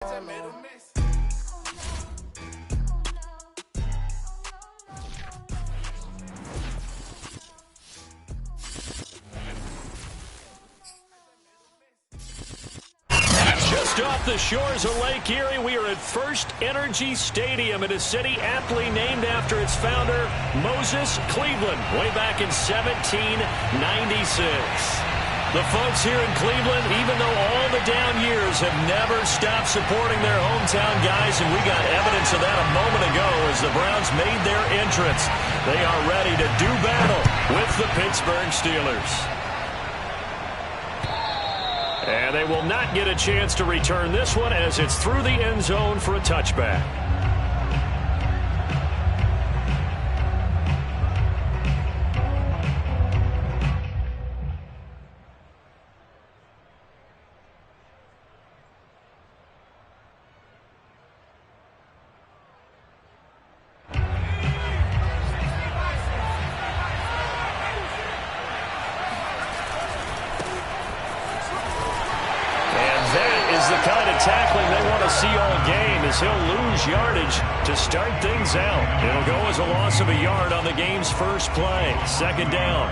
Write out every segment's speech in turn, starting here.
Just off the shores of Lake Erie, we are at First Energy Stadium in a city aptly named after its founder, Moses Cleveland, way back in 1796. The folks here in Cleveland, even though all the down years, have never stopped supporting their hometown guys, and we got evidence of that a moment ago as the Browns made their entrance. They are ready to do battle with the Pittsburgh Steelers. And they will not get a chance to return this one as it's through the end zone for a touchback. Tackling they want to see all game as he'll lose yardage to start things out. It'll go as a loss of a yard on the game's first play. Second down.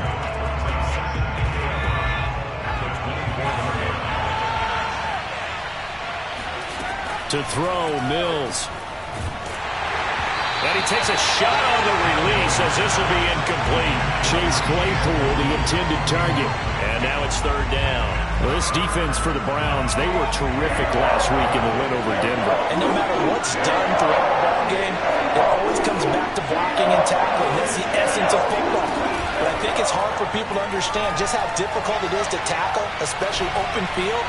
To throw, Mills. And he takes a shot on the release as this will be incomplete. Chase Claypool, the intended target. And now it's third down. Well, this defense for the Browns, they were terrific last week in the win over Denver. And no matter what's done throughout the ball game, it always comes back to blocking and tackling. That's the essence of football. But I think it's hard for people to understand just how difficult it is to tackle, especially open field.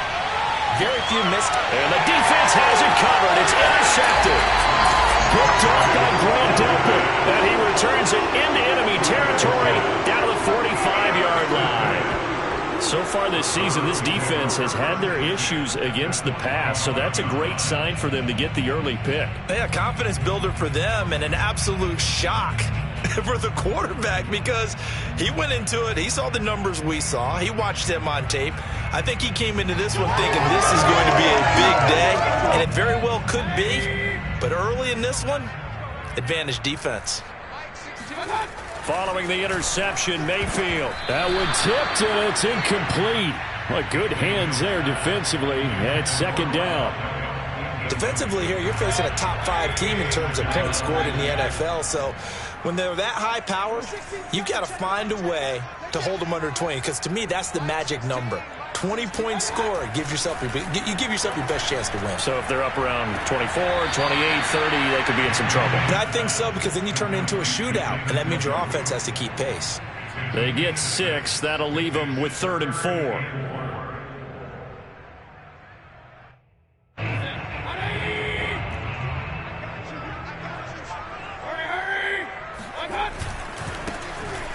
Very few missed. And the defense has it covered. It's intercepted. Picked off by Grant Delpit. And he returns it into enemy territory down to the 45-yard line. So far this season, this defense has had their issues against the pass, so that's a great sign for them to get the early pick. Yeah, confidence builder for them and an absolute shock for the quarterback because he went into it. He saw the numbers we saw. He watched them on tape. I think he came into this one thinking this is going to be a big day, and it very well could be. But early in this one, advantage defense. Following the interception, Mayfield. That one tipped, and it's incomplete. Well, good hands there defensively at second down. Defensively here, you're facing a top-5 team in terms of points scored in the NFL. So when they're that high-powered, you've got to find a way to hold them under 20, because to me, that's the magic number. 20-point score, you give yourself your best chance to win. So if they're up around 24, 28, 30, they could be in some trouble. And I think so, because then you turn it into a shootout, and that means your offense has to keep pace. They get 6. That'll leave them with 3rd and 4.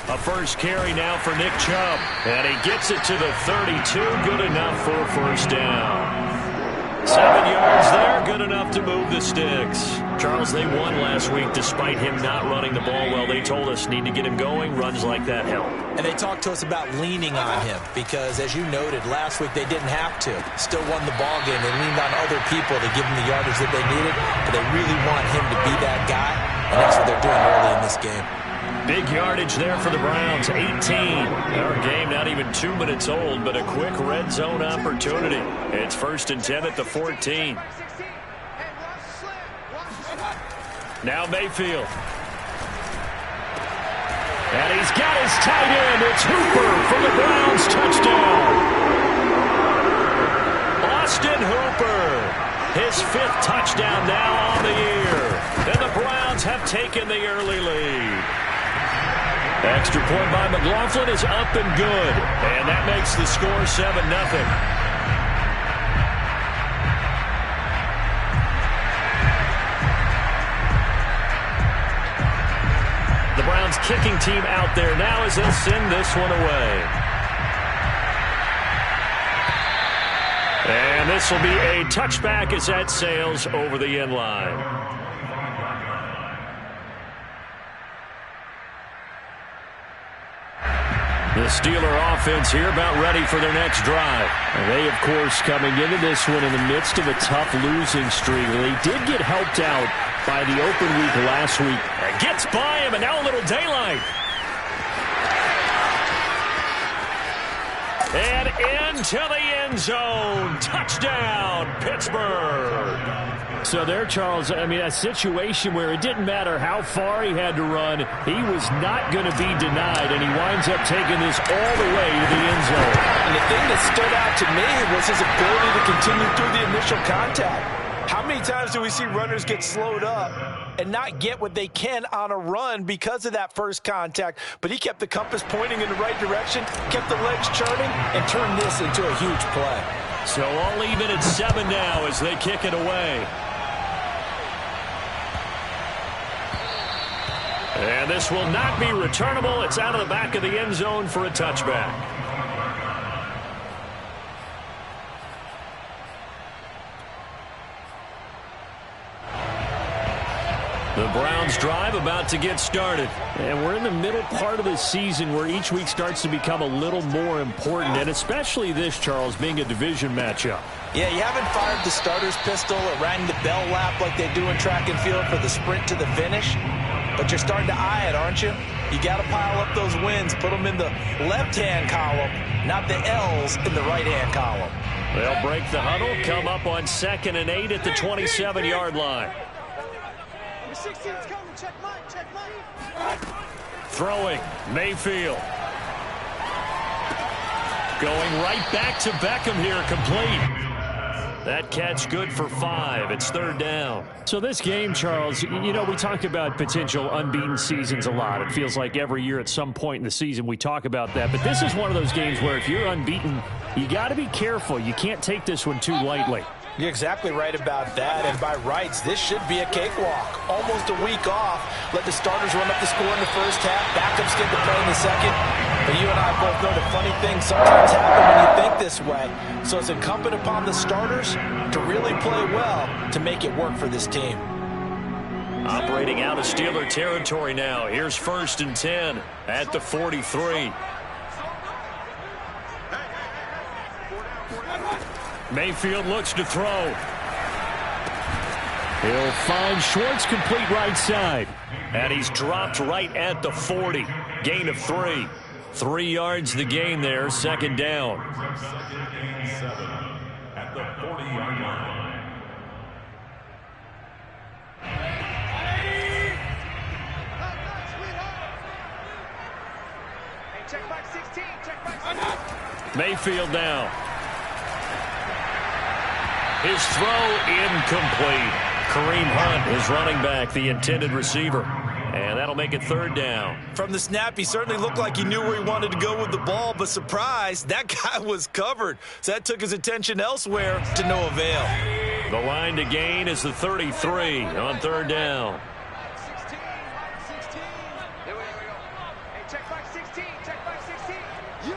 A first carry now for Nick Chubb. And he gets it to the 32. Good enough for a first down. 7 yards there. Good enough to move the sticks. Charles, they won last week despite him not running the ball well. They told us need to get him going. Runs like that help. And they talked to us about leaning on him because, as you noted, last week they didn't have to. Still won the ball game. They leaned on other people to give them the yardage that they needed. But they really want him to be that guy. And that's what they're doing early in this game. Big yardage there for the Browns, 18. Our game not even 2 minutes old, but a quick red zone opportunity. It's 1st and 10 at the 14. Now Mayfield. And he's got his tight end. It's Hooper for the Browns touchdown. Austin Hooper. His 5th touchdown now on the year. And the Browns have taken the early lead. Extra point by McLaughlin is up and good. And that makes the score 7-0. The Browns kicking team out there now as they'll send this one away. And this will be a touchback as that sails over the end line. The Steeler offense here about ready for their next drive. And they, of course, coming into this one in the midst of a tough losing streak. They did get helped out by the open week last week. It gets by him, and now a little daylight. And into the end zone. Touchdown, Pittsburgh. So there, Charles, I mean, a situation where it didn't matter how far he had to run. He was not going to be denied, and he winds up taking this all the way to the end zone. And the thing that stood out to me was his ability to continue through the initial contact. How many times do we see runners get slowed up and not get what they can on a run because of that first contact? But he kept the compass pointing in the right direction, kept the legs churning, and turned this into a huge play. So all even at 7 now as they kick it away. And this will not be returnable. It's out of the back of the end zone for a touchback. The Browns drive about to get started. And we're in the middle part of the season where each week starts to become a little more important, and especially this, Charles, being a division matchup. Yeah, you haven't fired the starter's pistol or rang the bell lap like they do in track and field for the sprint to the finish. But you're starting to eye it, aren't you? You got to pile up those wins, put them in the left-hand column, not the L's in the right-hand column. They'll break the huddle, come up on 2nd and 8 at the 27-yard line. 16's coming, check mine. Throwing, Mayfield. Going right back to Beckham here, complete. That catch good for 5. It's 3rd down. So this game, Charles, you know, we talk about potential unbeaten seasons a lot. It feels like every year at some point in the season we talk about that. But this is one of those games where if you're unbeaten, you got to be careful. You can't take this one too lightly. You're exactly right about that, and by rights, this should be a cakewalk. Almost a week off. Let the starters run up the score in the first half, backups get the play in the second. But you and I both know the funny things sometimes happen when you think this way. So it's incumbent upon the starters to really play well to make it work for this team. Operating out of Steeler territory now. Here's 1st and 10 at the 43. Mayfield looks to throw. He'll find Schwartz, complete right side. And he's dropped right at the 40. Gain of 3. 3 yards the gain there, 2nd down. At the 40-yard line. Hey, check back 16, check back 16. Mayfield now. His throw incomplete. Kareem Hunt is running back, the intended receiver. And that'll make it 3rd down. From the snap, he certainly looked like he knew where he wanted to go with the ball, but surprise, that guy was covered. So that took his attention elsewhere to no avail. The line to gain is the 33 on 3rd down. 16. Here we go. Hey, check back 16, check back 16. You.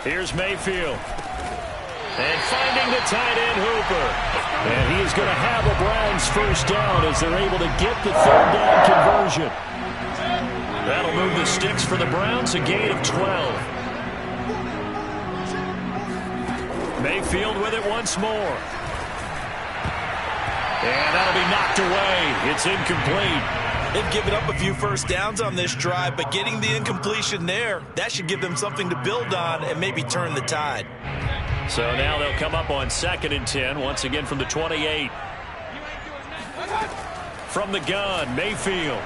Here's Mayfield. And finding the tight end, Hooper. And he is going to have a Browns first down as they're able to get the 3rd down conversion. That'll move the sticks for the Browns, a gain of 12. Mayfield with it once more. And that'll be knocked away. It's incomplete. They've given up a few first downs on this drive, but getting the incompletion there, that should give them something to build on and maybe turn the tide. So now they'll come up on 2nd and 10, once again from the 28. From the gun, Mayfield.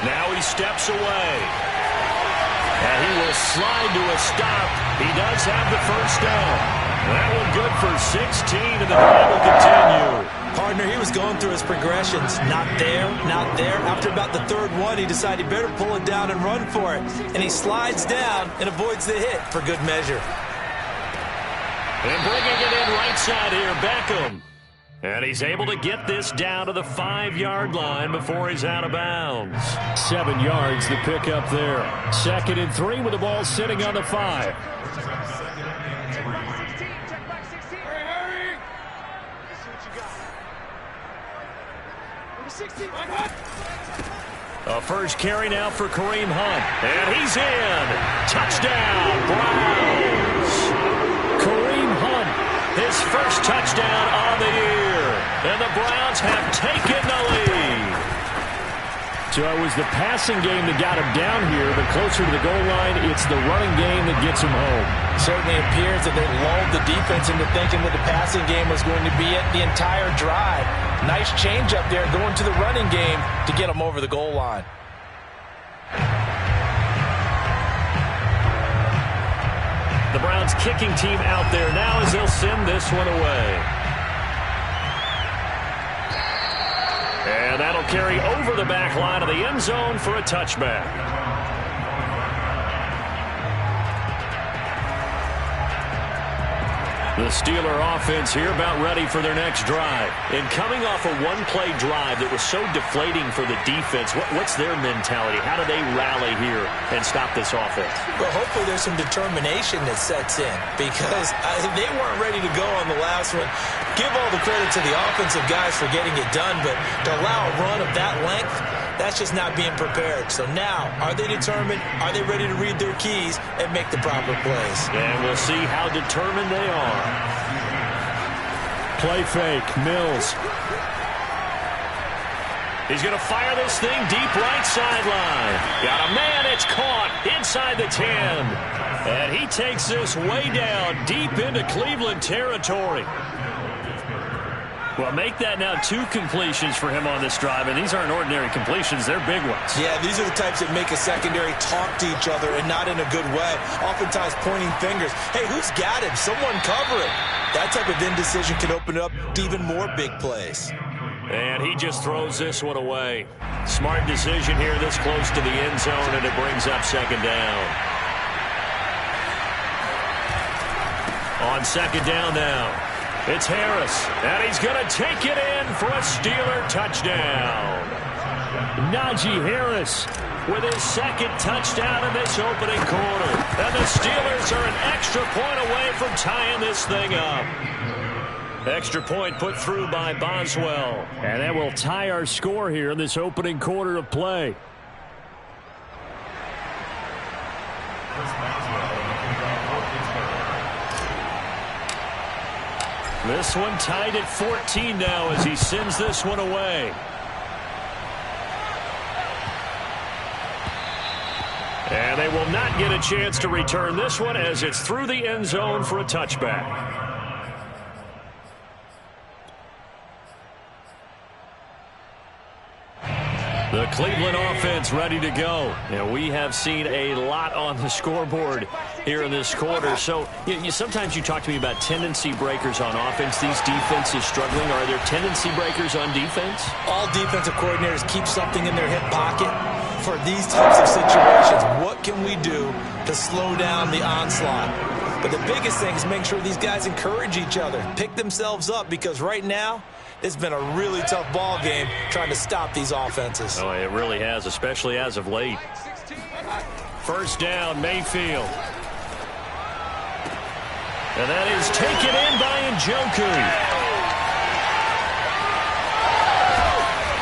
Now he steps away. And he will slide to a stop. He does have the first down. That one good for 16, and the drive will continue. Partner, he was going through his progressions. Not there, not there. After about the 3rd one, he decided he better pull it down and run for it. And he slides down and avoids the hit for good measure. And bringing it in right side here, Beckham. And he's able to get this down to the 5-yard line before he's out of bounds. 7 yards, the pickup there. 2nd and 3 with the ball sitting on the 5. A first carry now for Kareem Hunt. And he's in. Touchdown, Browns. Kareem Hunt, his first touchdown on the year. And the Browns have taken the lead. So it was the passing game that got him down here, but closer to the goal line, it's the running game that gets him home. Certainly appears that they lulled the defense into thinking that the passing game was going to be it the entire drive. Nice change up there going to the running game to get them over the goal line. The Browns kicking team out there now as they'll send this one away. And that'll carry over the back line of the end zone for a touchback. The Steeler offense here about ready for their next drive. And coming off a one-play drive that was so deflating for the defense, what's their mentality? How do they rally here and stop this offense? Well, hopefully there's some determination that sets in because they weren't ready to go on the last one. Give all the credit to the offensive guys for getting it done, but to allow a run of that length, that's just not being prepared. So now, are they determined? Are they ready to read their keys and make the proper plays? And we'll see how determined they are. Play fake, Mills. He's going to fire this thing deep right sideline. Got a man, it's caught inside the 10. And he takes this way down deep into Cleveland territory. Well, make that now 2 completions for him on this drive, and these aren't ordinary completions. They're big ones. Yeah, these are the types that make a secondary talk to each other and not in a good way. Oftentimes pointing fingers. Hey, who's got him? Someone cover it. That type of indecision can open up to even more big plays. And he just throws this one away. Smart decision here this close to the end zone, and it brings up second down. On second down now. It's Harris, and he's going to take it in for a Steeler touchdown. Najee Harris with his second touchdown in this opening quarter. And the Steelers are an extra point away from tying this thing up. Extra point put through by Boswell. And that will tie our score here in this opening quarter of play. This one tied at 14 now as he sends this one away. And they will not get a chance to return this one as it's through the end zone for a touchback. The Cleveland offense ready to go. And we have seen a lot on the scoreboard here in this quarter. So sometimes you talk to me about tendency breakers on offense. These defenses struggling. Are there tendency breakers on defense? All defensive coordinators keep something in their hip pocket for these types of situations. What can we do to slow down the onslaught? But the biggest thing is make sure these guys encourage each other, pick themselves up, because right now, it's been a really tough ball game trying to stop these offenses. Oh, it really has, especially as of late. First down, Mayfield. And that is taken in by Njoku.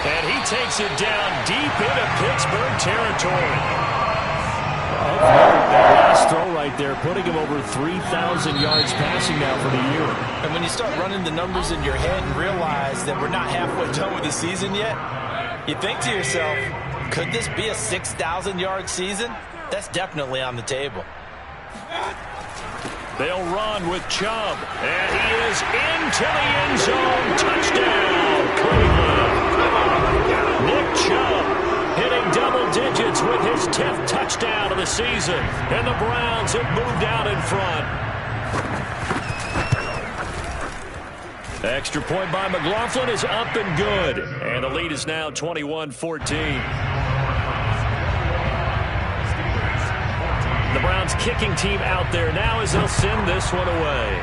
And he takes it down deep into Pittsburgh territory. That last throw right there, putting him over 3,000 yards passing now for the year. And when you start running the numbers in your head and realize that we're not halfway done with the season yet, you think to yourself, could this be a 6,000-yard season? That's definitely on the table. They'll run with Chubb, and he is into the end zone. Touchdown, Cleveland. Nick Chubb hitting double digits with his 10th touchdown of the season. And the Browns have moved out in front. Extra point by McLaughlin is up and good. And the lead is now 21-14. The Browns kicking team out there now as they'll send this one away.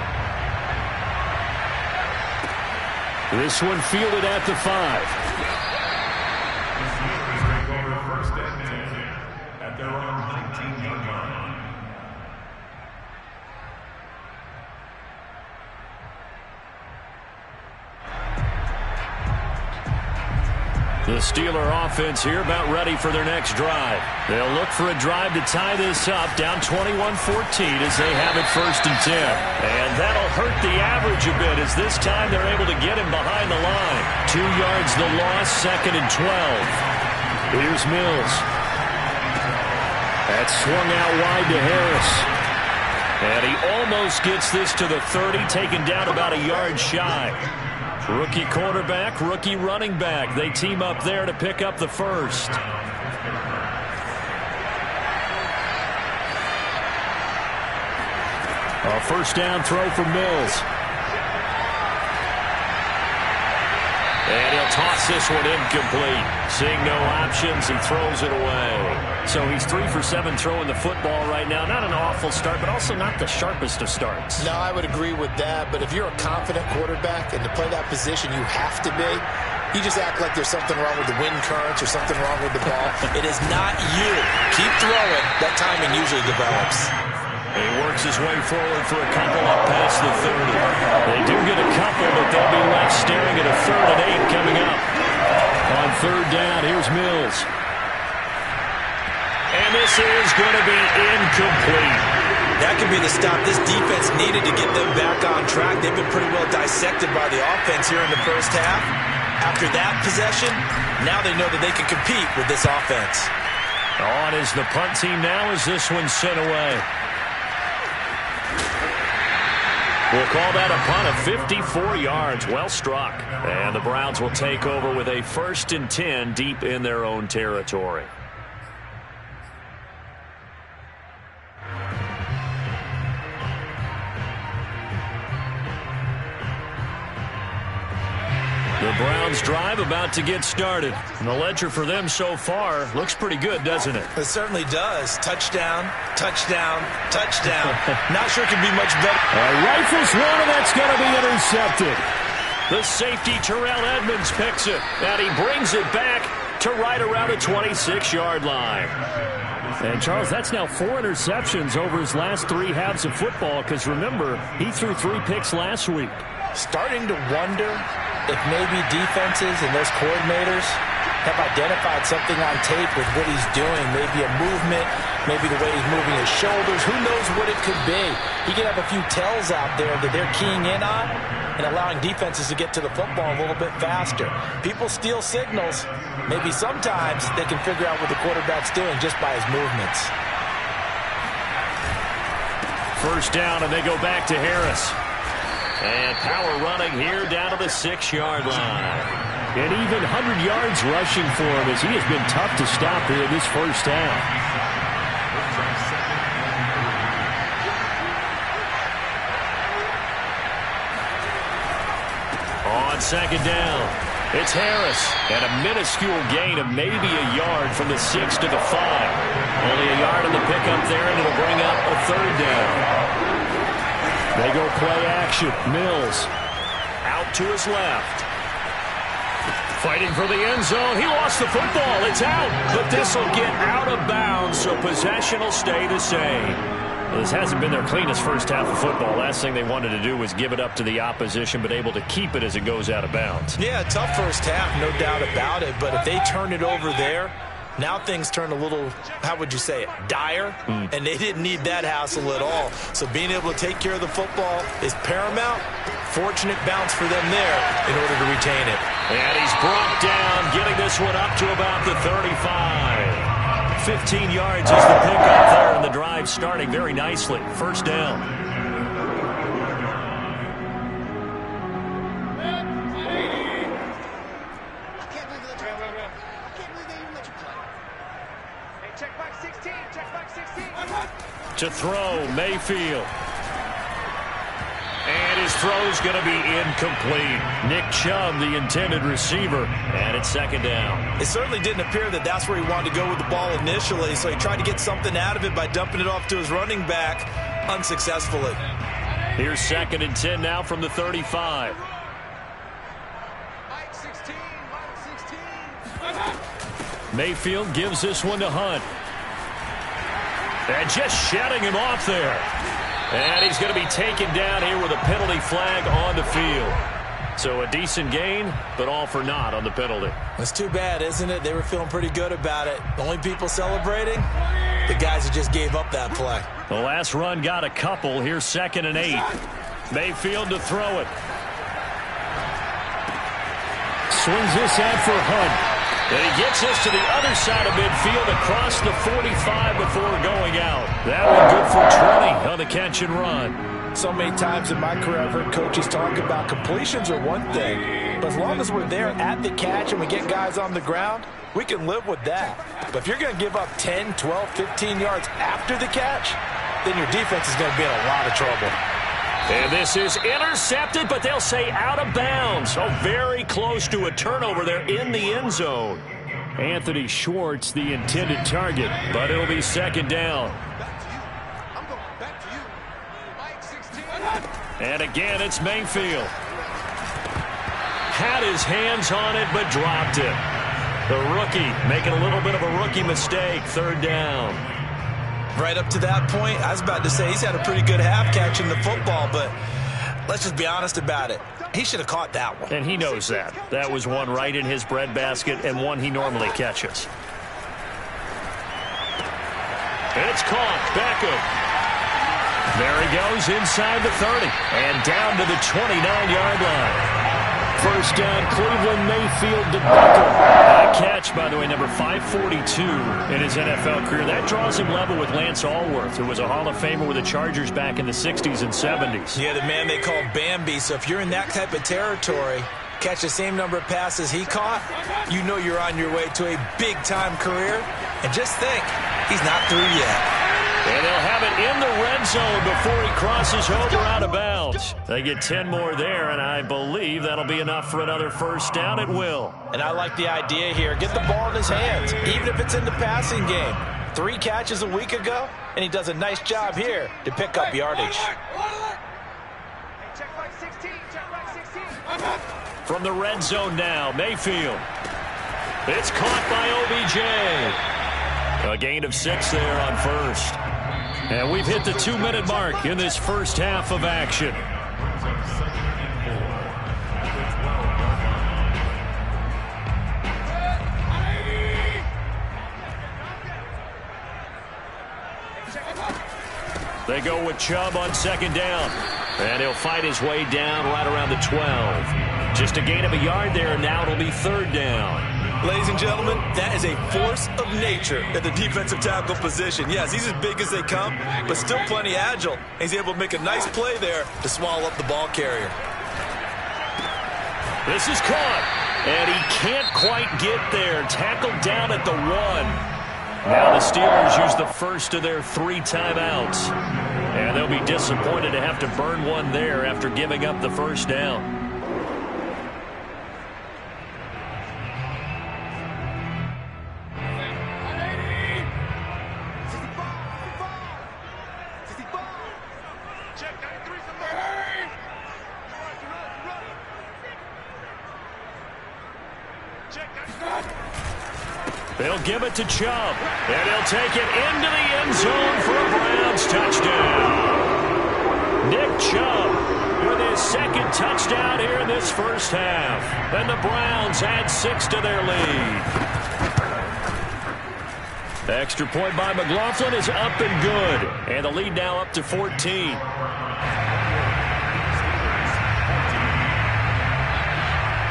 This one fielded at the 5. The Steeler offense here about ready for their next drive. They'll look for a drive to tie this up, down 21-14 as they have it 1st and 10. And that'll hurt the average a bit as this time they're able to get him behind the line. 2 yards the loss, 2nd and 12. Here's Mills. That's swung out wide to Harris. And he almost gets this to the 30, taken down about a yard shy. Rookie quarterback, rookie running back. They team up there to pick up the first. A first down throw for Mills. And he'll toss this one incomplete. Seeing no options, he throws it away. So he's 3 for 7 throwing the football right now. Not an awful start, but also not the sharpest of starts. No, I would agree with that. But if you're a confident quarterback and to play that position, you have to be. You just act like there's something wrong with the wind currents or something wrong with the ball. It is not you. Keep throwing. That timing usually develops. He works his way forward for a couple up past the 30. They do get a couple, but they'll be left staring at a 3rd and 8 coming up. On 3rd down, here's Mills. And this is going to be incomplete. That could be the stop this defense needed to get them back on track. They've been pretty well dissected by the offense here in the first half. After that possession, now they know that they can compete with this offense. On is the punt team now as this one's sent away. We'll call that a punt of 54 yards. Well struck. And the Browns will take over with a 1st and 10 deep in their own territory. The Browns drive about to get started. And the ledger for them so far looks pretty good, doesn't it? It certainly does. Touchdown, touchdown, touchdown. Not sure it could be much better. Rifles one, and that's going to be intercepted. The safety, Terrell Edmonds, picks it. And he brings it back to right around the 26-yard line. And, Charles, that's now 4 interceptions over his last 3 halves of football because, remember, he threw 3 picks last week. Starting to wonder if maybe defenses and those coordinators have identified something on tape with what he's doing. Maybe a movement, maybe the way he's moving his shoulders. Who knows what it could be? He could have a few tells out there that they're keying in on and allowing defenses to get to the football a little bit faster. People steal signals. Maybe sometimes they can figure out what the quarterback's doing just by his movements. First down, and they go back to Harris. And power running here down to the 6-yard line. And even 100 yards rushing for him as he has been tough to stop here in this first half. On 2nd down, it's Harris. And a minuscule gain of maybe a yard from the 6 to the 5. Only a yard on the pickup there, and it'll bring up a 3rd down. They go play action. Mills out to his left. Fighting for the end zone. He lost the football. It's out. But this will get out of bounds, so possession will stay the same. This hasn't been their cleanest first half of football. Last thing they wanted to do was give it up to the opposition, but able to keep it as it goes out of bounds. Yeah, tough first half, no doubt about it. But if they turn it over there, now things turn a little, how would you say it, dire, and they didn't need that hassle at all. So being able to take care of the football is paramount. Fortunate bounce for them there in order to retain it. And he's brought down, getting this one up to about the 35. 15 yards is the pickup there, and the drive starting very nicely. First down. To throw, Mayfield. And his throw's going to be incomplete. Nick Chubb, the intended receiver, and it's 2nd down. It certainly didn't appear that that's where he wanted to go with the ball initially, so he tried to get something out of it by dumping it off to his running back unsuccessfully. Here's 2nd and 10 now from the 35. Mayfield gives this one to Hunt. And just shutting him off there. And he's going to be taken down here with a penalty flag on the field. So a decent gain, but all for naught on the penalty. That's too bad, isn't it? They were feeling pretty good about it. The only people celebrating, the guys who just gave up that play. The last run got a couple. Here's 2nd and 8. Mayfield to throw it. Swings this out for Hunt. And he gets this to the other side of midfield across the 45 before going out. That one good for 20 on the catch and run. So many times in my career I've heard coaches talk about completions are one thing, but as long as we're there at the catch and we get guys on the ground, we can live with that. But if you're going to give up 10, 12, 15 yards after the catch, then your defense is going to be in a lot of trouble. And this is intercepted, but they'll say out of bounds. So very close to a turnover there in the end zone. Anthony Schwartz, the intended target, but it'll be 2nd down. And again, it's Mayfield. Had his hands on it, but dropped it. The rookie making a little bit of a rookie mistake. 3rd down. Right up to that point, I was about to say he's had a pretty good half catching the football, but let's just be honest about it. He should have caught that one. And he knows that. That was one right in his breadbasket and one he normally catches. It's caught. Beckham. There he goes inside the 30 and down to the 29-yard line. 1st down, Cleveland. Mayfield to Beckham. That catch, by the way, number 542 in his NFL career. That draws him level with Lance Allworth, who was a Hall of Famer with the Chargers back in the 60s and 70s. Yeah, the man they called Bambi. So if you're in that type of territory, catch the same number of passes he caught, you know you're on your way to a big-time career. And just think, he's not through yet. And they'll have it in the red zone before he crosses over out of bounds. They get 10 more there, and I believe that'll be enough for another 1st down. It will. And I like the idea here. Get the ball in his hands, even if it's in the passing game. 3 catches a week ago, and he does a nice job here to pick up yardage. From the red zone now, Mayfield. It's caught by OBJ. A gain of 6 there on 1st. And we've hit the 2-minute mark in this first half of action. They go with Chubb on 2nd down. And he'll fight his way down right around the 12. Just a gain of a yard there, and now it'll be 3rd down. Ladies and gentlemen, that is a force of nature at the defensive tackle position. Yes, he's as big as they come, but still plenty agile. He's able to make a nice play there to swallow up the ball carrier. This is caught, and he can't quite get there. Tackled down at the 1. Now the Steelers use the first of their 3 timeouts. And they'll be disappointed to have to burn one there after giving up the 1st down. They'll give it to Chubb, and he'll take it into the end zone for a Browns touchdown. Nick Chubb with his 2nd touchdown here in this first half. And the Browns add 6 to their lead. The extra point by McLaughlin is up and good, and the lead now up to 14.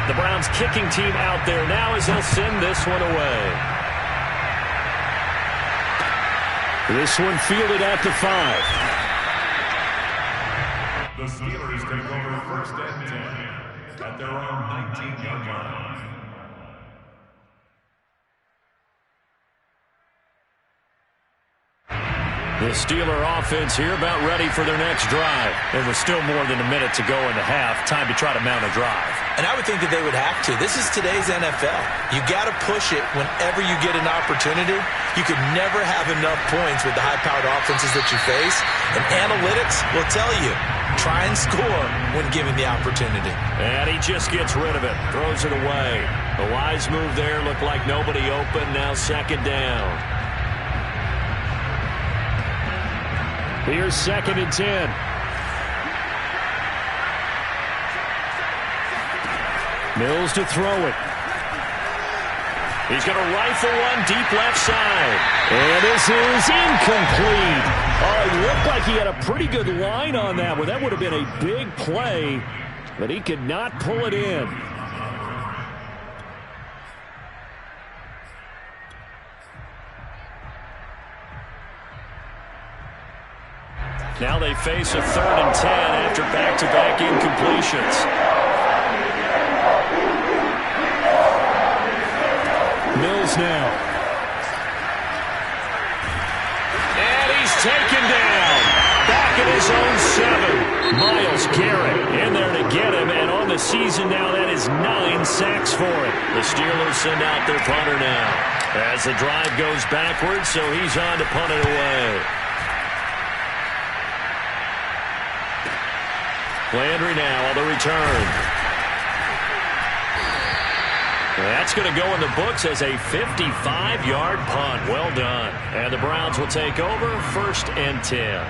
The Browns kicking team out there now as they'll send this one away. This one fielded at the 5. The Steelers take over 1st and 10 at their own 19-yard line. The Steeler offense here about ready for their next drive. And with still more than a minute to go in the half, time to try to mount a drive. And I would think that they would have to. This is today's NFL. You got to push it whenever you get an opportunity. You could never have enough points with the high-powered offenses that you face. And analytics will tell you, try and score when given the opportunity. And he just gets rid of it, throws it away. A wise move there, looked like nobody open, now 2nd down. Here's 2nd and 10. Mills to throw it. He's going to rifle one deep left side. And this is incomplete. Oh, it looked like he had a pretty good line on that one. That would have been a big play, but he could not pull it in. Now they face a 3rd and 10 after back-to-back incompletions. Mills now. And he's taken down. Back at his own 7. Myles Garrett in there to get him. And on the season now, that is 9 sacks for him. The Steelers send out their punter now. As the drive goes backwards, so he's on to punt it away. Landry now on the return. That's going to go in the books as a 55-yard punt. Well done. And the Browns will take over 1st and 10.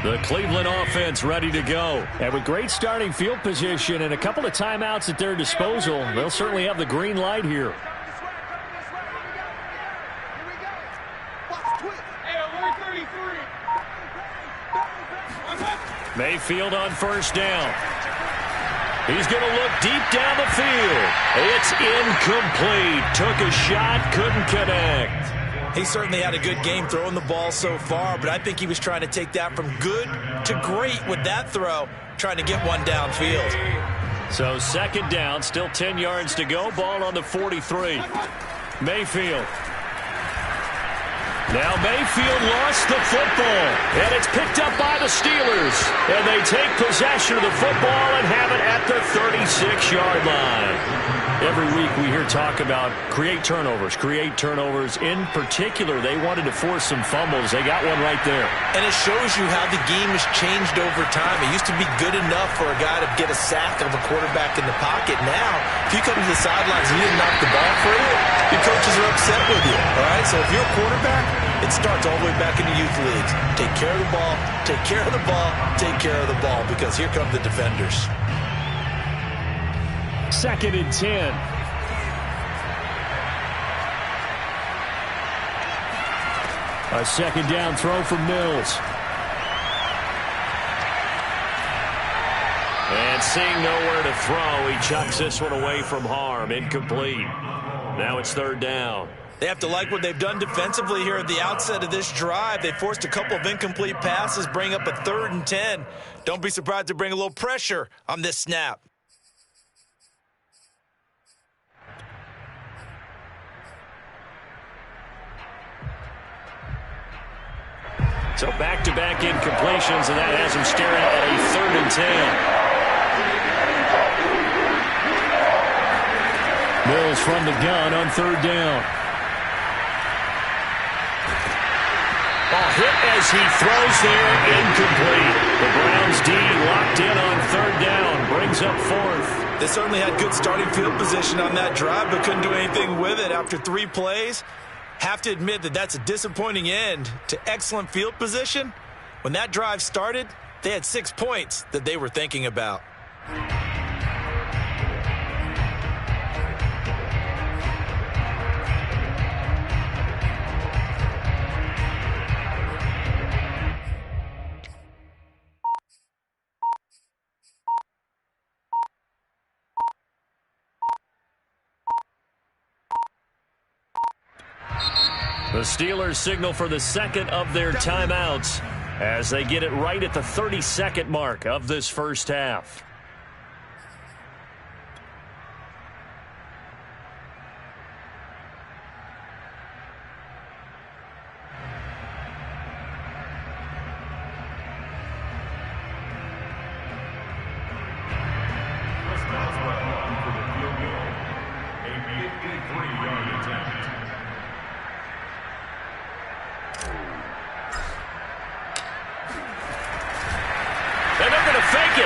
The Cleveland offense ready to go. And with great starting field position and a couple of timeouts at their disposal, they'll certainly have the green light here. Mayfield on 1st down. He's going to look deep down the field. It's incomplete. Took a shot, couldn't connect. He certainly had a good game throwing the ball so far, but I think he was trying to take that from good to great with that throw, trying to get one downfield. So 2nd down, still 10 yards to go. Ball on the 43. Mayfield. Now Mayfield lost the football, and it's picked up by the Steelers. And they take possession of the football and have it at the 36-yard line. Every week we hear talk about create turnovers. In particular, they wanted to force some fumbles. They got one right there. And it shows you how the game has changed over time. It used to be good enough for a guy to get a sack of a quarterback in the pocket. Now, if you come to the sidelines and you didn't knock the ball free, your coaches are upset with you. All right? So if you're a quarterback, it starts all the way back in the youth leagues. Take care of the ball, take care of the ball, take care of the ball, because here come the defenders. 2nd and 10. A 2nd down throw from Mills. And seeing nowhere to throw, he chucks this one away from harm. Incomplete. Now it's 3rd down. They have to like what they've done defensively here at the outset of this drive. They forced a couple of incomplete passes, bring up a 3rd and 10. Don't be surprised to bring a little pressure on this snap. So back-to-back incompletions, and that has him staring at a 3rd and 10. Mills from the gun on 3rd down. Ball hit as he throws there, incomplete. The Browns D locked in on 3rd down, brings up 4th. They certainly had good starting field position on that drive, but couldn't do anything with it after 3 plays. Have to admit that that's a disappointing end to excellent field position. When that drive started, they had 6 points that they were thinking about. The Steelers signal for the 2nd of their timeouts as they get it right at the 32nd mark of this 1st half.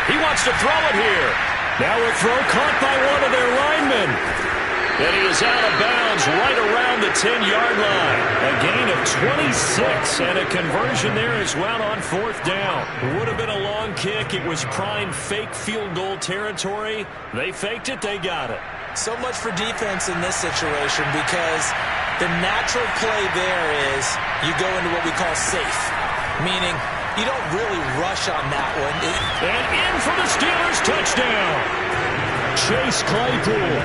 He wants to throw it here. Now a throw caught by one of their linemen. And he is out of bounds right around the 10-yard line. A gain of 26 and a conversion there as well on fourth down. Would have been a long kick. It was prime fake field goal territory. They faked it. They got it. So much for defense in this situation because the natural play there is you go into what we call safe, meaning you don't really rush on that one. And in for the Steelers touchdown. Chase Claypool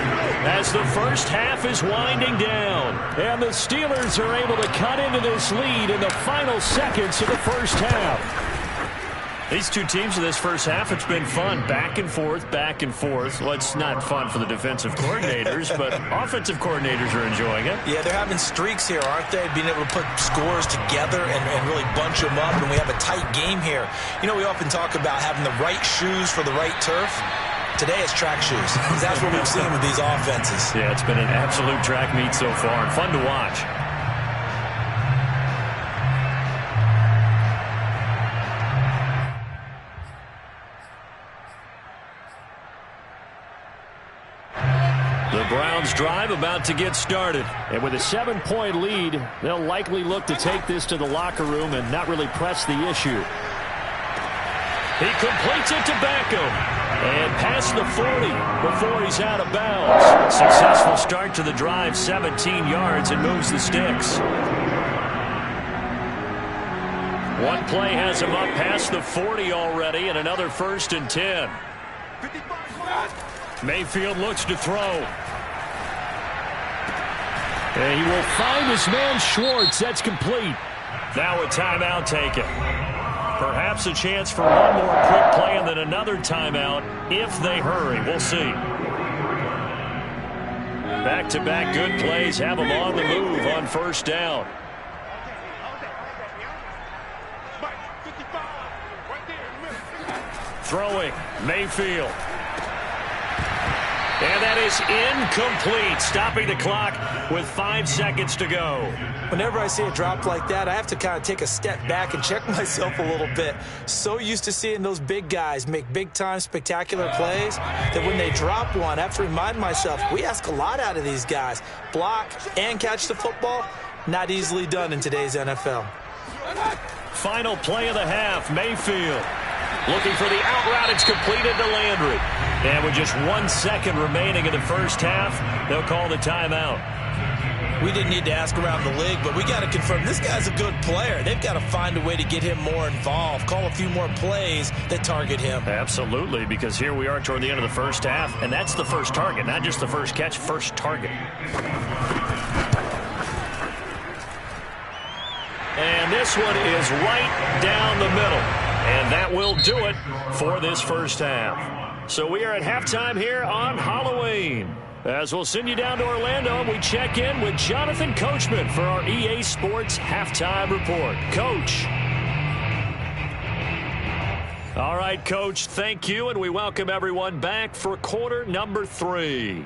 as the first half is winding down. And the Steelers are able to cut into this lead in the final seconds of the first half. These two teams in this first half, it's been fun. Back and forth, back and forth. Well, it's not fun for the defensive coordinators, but offensive coordinators are enjoying it. Yeah, they're having streaks here, aren't they? Being able to put scores together and really bunch them up, and we have a tight game here. You know, we often talk about having the right shoes for the right turf. Today it's track shoes. That's what we've seen with these offenses. Yeah, it's been an absolute track meet so far and fun to watch. The Browns drive about to get started. And with a 7-point lead, they'll likely look to take this to the locker room and not really press the issue. He completes it to Beckham. And past the 40 before he's out of bounds. Successful start to the drive, 17 yards, and moves the sticks. One play has him up past the 40 already, and another 1st and 10. Mayfield looks to throw. And he will find his man Schwartz. That's complete. Now a timeout taken. Perhaps a chance for one more quick play and then another timeout if they hurry. We'll see. Back-to-back good plays have them on the move on first down. Throwing, Mayfield. And that is incomplete, stopping the clock with 5 seconds to go. Whenever I see a drop like that, I have to kind of take a step back and check myself a little bit. So used to seeing those big guys make big-time spectacular plays that when they drop one, I have to remind myself, we ask a lot out of these guys. Block and catch the football, not easily done in today's NFL. Final play of the half, Mayfield. Looking for the out route. It's completed to Landry. And with just 1 second remaining in the first half, they'll call the timeout. We didn't need to ask around the league, but we got to confirm this guy's a good player. They've got to find a way to get him more involved, call a few more plays that target him. Absolutely, because here we are toward the end of the first half, and that's the first target, not just the first catch, first target. And this one is right down the middle. And that will do it for this first half. So we are at halftime here on Halloween. As we'll send you down to Orlando, and we check in with Jonathan Coachman for our EA Sports Halftime Report. Coach. All right, Coach, thank you, and we welcome everyone back for quarter number 3.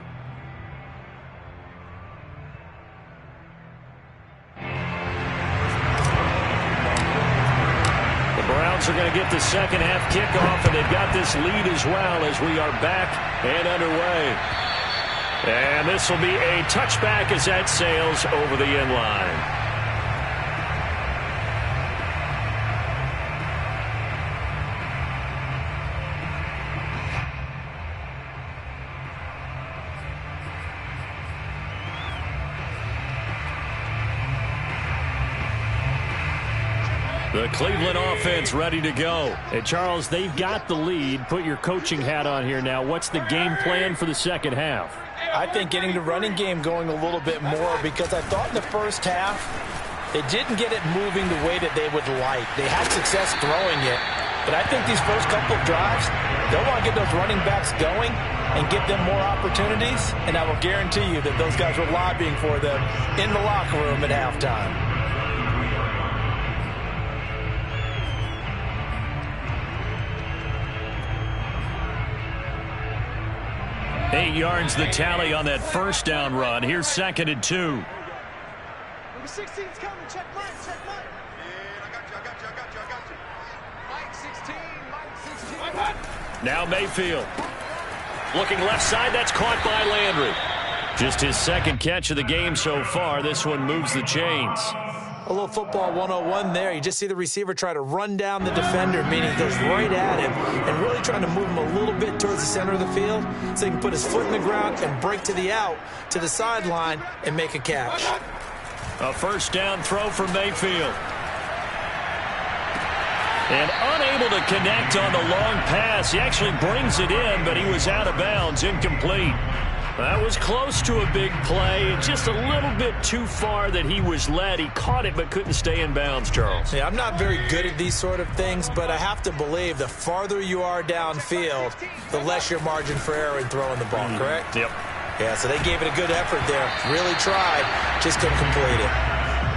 Browns are going to get the second half kickoff, and they've got this lead as well as we are back and underway. And this will be a touchback as that sails over the end line. The Cleveland offense ready to go. And Charles, they've got the lead. Put your coaching hat on here now. What's the game plan for the second half? I think getting the running game going a little bit more, because I thought in the first half they didn't get it moving the way that they would like. They had success throwing it, but I think these first couple of drives, they'll want to get those running backs going and give them more opportunities, and I will guarantee you that those guys were lobbying for them in the locker room at halftime. 8 yards the tally on that first down run. Here's 2nd and 2. Number 16's coming. Check Mike. Check Mike. Yeah, I got you. Mike 16. Mike 16. Now Mayfield. Looking left side, that's caught by Landry. Just his second catch of the game so far. This one moves the chains. A little football 101 there. You just see the receiver try to run down the defender, meaning he goes right at him and really trying to move him a little bit towards the center of the field so he can put his foot in the ground and break to the out, to the sideline, and make a catch. A first down throw for Mayfield. And unable to connect on the long pass. He actually brings it in, but he was out of bounds, incomplete. That was close to a big play. Just a little bit too far that he was led. He caught it but couldn't stay in bounds, Charles. Yeah, I'm not very good at these sort of things, but I have to believe the farther you are downfield, the less your margin for error in throwing the ball, correct? Yep. Yeah, so they gave it a good effort there. Really tried, just couldn't complete it.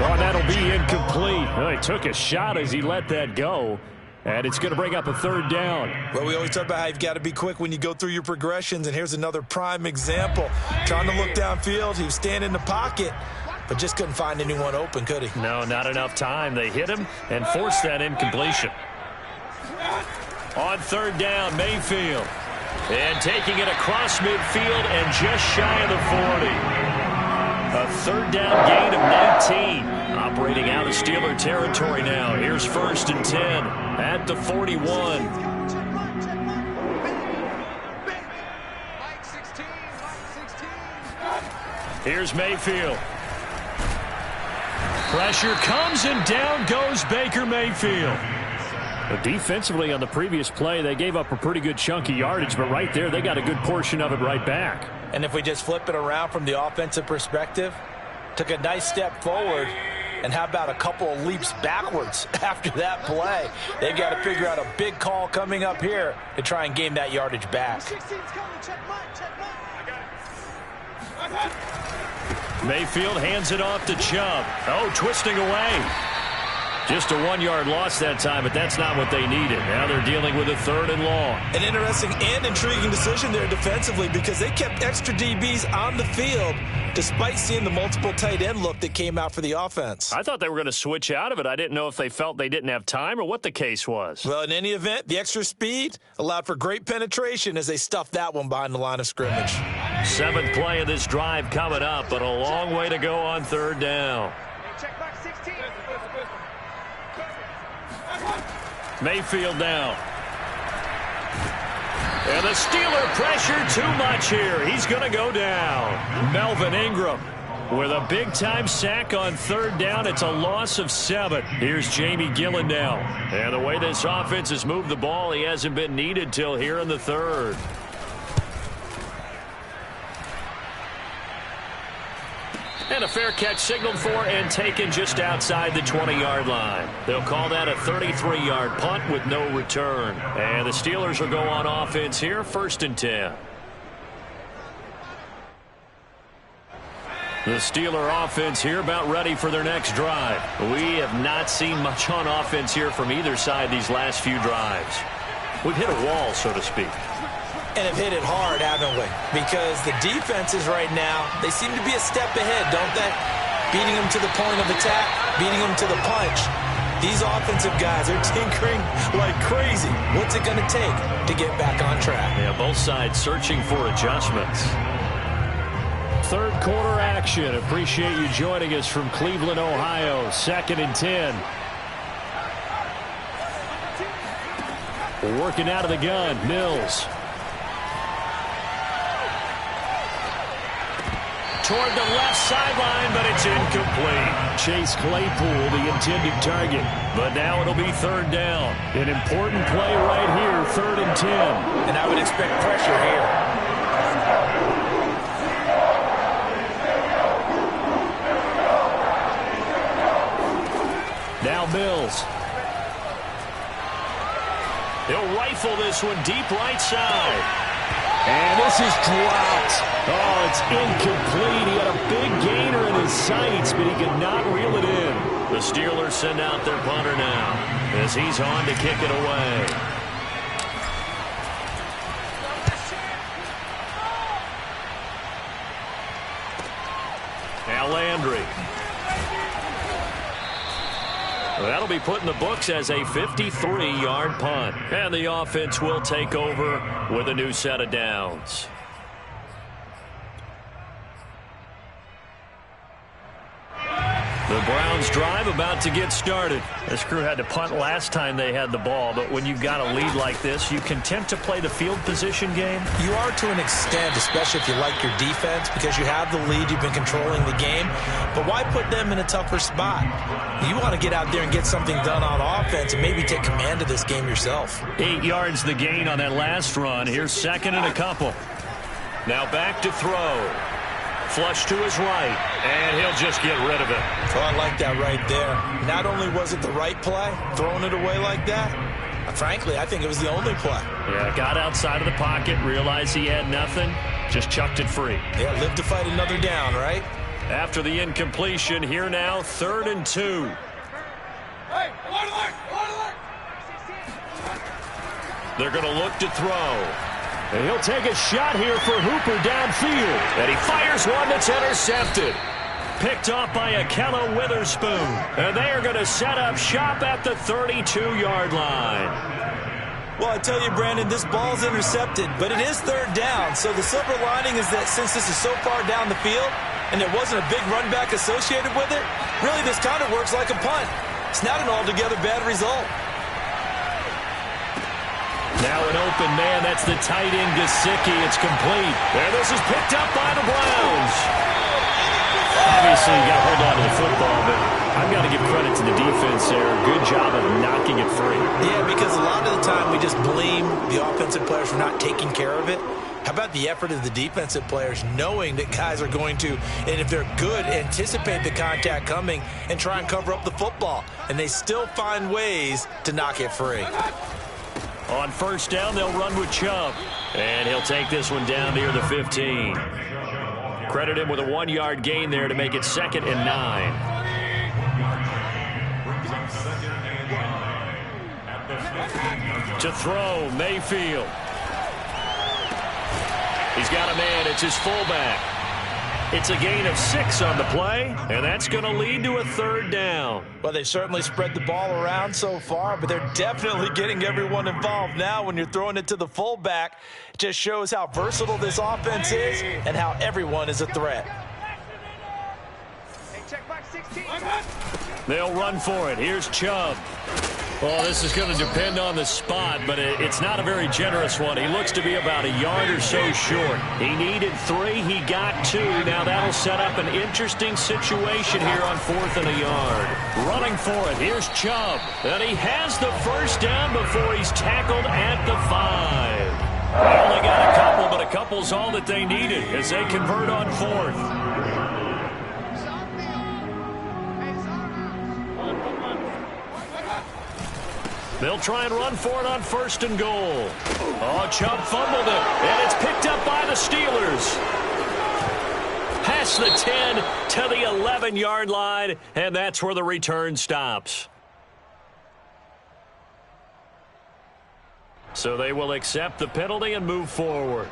Well, that'll be incomplete. Well, he took a shot as he let that go. And it's going to bring up a third down. Well, we always talk about how you've got to be quick when you go through your progressions, and here's another prime example. Trying to look downfield, he was standing in the pocket, but just couldn't find anyone open, could he? No, not enough time. They hit him and forced that incompletion. On third down, Mayfield. And taking it across midfield and just shy of the 40. A third down gain of 19. Operating out of Steeler territory now. Here's 1st and 10 at the 41. Here's Mayfield. Pressure comes and down goes Baker Mayfield. Defensively on the previous play, they gave up a pretty good chunk of yardage, but right there they got a good portion of it right back. And if we just flip it around from the offensive perspective, took a nice step forward, and how about a couple of leaps backwards after that play? They've got to figure out a big call coming up here to try and gain that yardage back. Mayfield hands it off to Chubb. Oh, twisting away. Just a 1-yard loss that time, but that's not what they needed. Now they're dealing with a 3rd and long. An interesting and intriguing decision there defensively because they kept extra DBs on the field despite seeing the multiple tight end look that came out for the offense. I thought they were going to switch out of it. I didn't know if they felt they didn't have time or what the case was. Well, in any event, the extra speed allowed for great penetration as they stuffed that one behind the line of scrimmage. 7th play of this drive coming up, but a long way to go on 3rd down. Mayfield now. And the Steeler pressure too much here. He's going to go down. Melvin Ingram with a big-time sack on 3rd down. It's a loss of 7. Here's Jamie Gillen now. And the way this offense has moved the ball, he hasn't been needed till here in the 3rd. And a fair catch signaled for and taken just outside the 20-yard line. They'll call that a 33-yard punt with no return. And the Steelers will go on offense here, 1st and 10. The Steeler offense here about ready for their next drive. We have not seen much on offense here from either side these last few drives. We've hit a wall, so to speak. And have hit it hard, haven't we? Because the defenses right now, they seem to be a step ahead, don't they? Beating them to the point of attack, beating them to the punch. These offensive guys are tinkering like crazy. What's it going to take to get back on track? Yeah, both sides searching for adjustments. 3rd quarter action. Appreciate you joining us from Cleveland, Ohio. 2nd and 10. Working out of the gun, Mills. Toward the left sideline, but it's incomplete. Chase Claypool, the intended target. But now it'll be 3rd down. An important play right here, 3rd and 10. And I would expect pressure here. Now Mills. He'll rifle this one deep right side. And this is dropped. Oh, it's incomplete. He had a big gainer in his sights, but he could not reel it in. The Steelers send out their punter now as he's on to kick it away. Now Landry. That'll be put in the books as a 53-yard punt. And the offense will take over with a new set of downs. The Browns drive about to get started. This crew had to punt last time they had the ball, but when you've got a lead like this, you content to play the field position game? You are to an extent, especially if you like your defense, because you have the lead, you've been controlling the game. But why put them in a tougher spot? You want to get out there and get something done on offense and maybe take command of this game yourself. 8 yards the gain on that last run. Here's second and a couple. Now back to throw. Flush to his right, and he'll just get rid of it. Oh, I like that right there. Not only was it the right play, throwing it away like that, frankly, I think it was the only play. Yeah, got outside of the pocket, realized he had nothing, just chucked it free. Yeah, live to fight another down, right? After the incompletion, here now, 3rd and 2. They're going to look to throw. And he'll take a shot here for Hooper downfield. And he fires one that's intercepted. Picked off by Ahkello Witherspoon. And they are going to set up shop at the 32-yard line. Well, I tell you, Brandon, this ball's intercepted, but it is 3rd down. So the silver lining is that since this is so far down the field and there wasn't a big run back associated with it, really this kind of works like a punt. It's not an altogether bad result. Now an open man. That's the tight end, Gesicki. It's complete. And this is picked up by the Browns. Obviously, you got to hold on to the football, but I've got to give credit to the defense there. Good job of knocking it free. Yeah, because a lot of the time we just blame the offensive players for not taking care of it. How about the effort of the defensive players knowing that guys are going to, and if they're good, anticipate the contact coming and try and cover up the football. And they still find ways to knock it free. On 1st down, they'll run with Chubb. And he'll take this one down near the 15. Credit him with a 1-yard gain there to make it 2nd and 9. To throw, Mayfield. He's got a man. It's his fullback. It's a gain of 6 on the play, and that's going to lead to a 3rd down. Well, they've certainly spread the ball around so far, but they're definitely getting everyone involved now when you're throwing it to the fullback. It just shows how versatile this offense is and how everyone is a threat. Hey, check back 16. They'll run for it. Here's Chubb. Well, this is going to depend on the spot, but it's not a very generous one. He looks to be about a yard or so short. He needed 3. He got 2. Now that'll set up an interesting situation here on 4th and a yard. Running for it. Here's Chubb. And he has the 1st down before he's tackled at the 5. They only got a couple, but a couple's all that they needed as they convert on 4th. They'll try and run for it on 1st and goal. Oh, Chubb fumbled it, and it's picked up by the Steelers. Past the 10 to the 11-yard line, and that's where the return stops. So they will accept the penalty and move forward.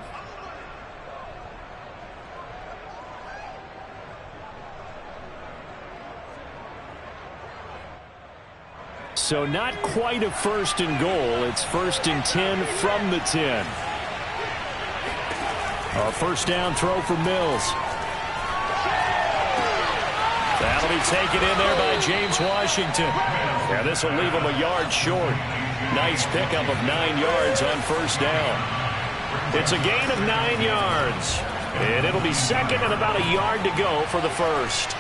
So not quite a 1st and goal. It's 1st and 10 from the 10. A 1st down throw for Mills. That'll be taken in there by James Washington. And this will leave him a yard short. Nice pickup of 9 yards on 1st down. It's a gain of 9 yards. And it'll be 2nd and about a yard to go for the 1st.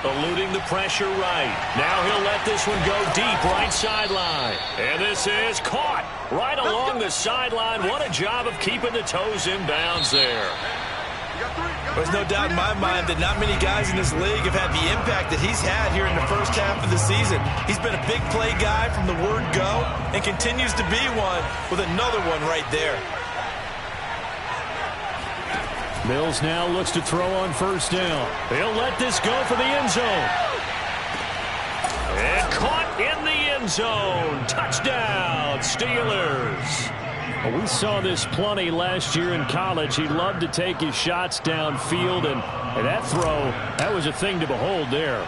Eluding the pressure right. Now he'll let this one go deep right sideline. And this is caught right along the sideline. What a job of keeping the toes in bounds there. There's no doubt in my mind that not many guys in this league have had the impact that he's had here in the 1st half of the season. He's been a big play guy from the word go and continues to be one with another one right there. Mills now looks to throw on 1st down. He'll let this go for the end zone. And caught in the end zone. Touchdown, Steelers. Well, we saw this plenty last year in college. He loved to take his shots downfield, and that throw, that was a thing to behold there.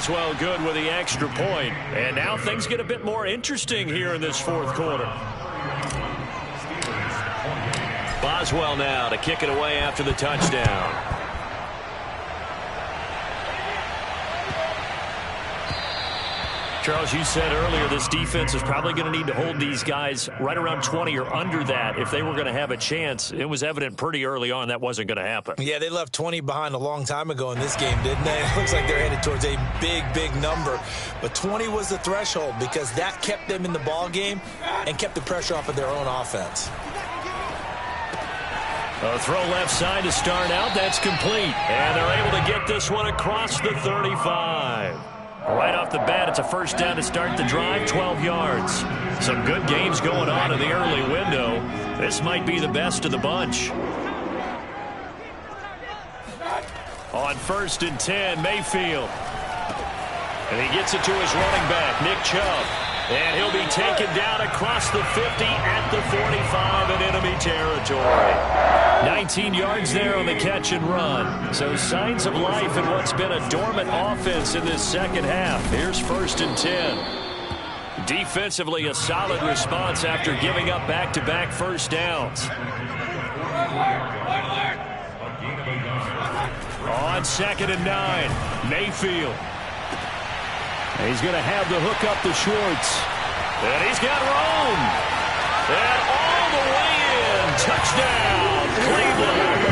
Boswell good with the extra point. And now things get a bit more interesting here in this fourth quarter. Boswell now to kick it away after the touchdown. Charles, you said earlier this defense is probably going to need to hold these guys right around 20 or under that if they were going to have a chance. It was evident pretty early on that wasn't going to happen. Yeah, they left 20 behind a long time ago in this game, didn't they? It looks like they're headed towards a big number. But 20 was the threshold because that kept them in the ball game and kept the pressure off of their own offense. A throw left side to start out. That's complete. And they're able to get this one across the 35. Right off the bat, it's a first down to start the drive, 12 yards. Some good games going on in the early window. This might be the best of the bunch. On 1st and 10, Mayfield. And he gets it to his running back, Nick Chubb. And he'll be taken down across the 50 at the 45 in enemy territory. 19 yards there on the catch and run. So signs of life in what's been a dormant offense in this second half. Here's 1st and 10. Defensively, a solid response after giving up back-to-back first downs. On 2nd and 9, Mayfield. He's going to have the hook up to Schwartz. And he's got Rome. And all the way in. Touchdown, Cleveland.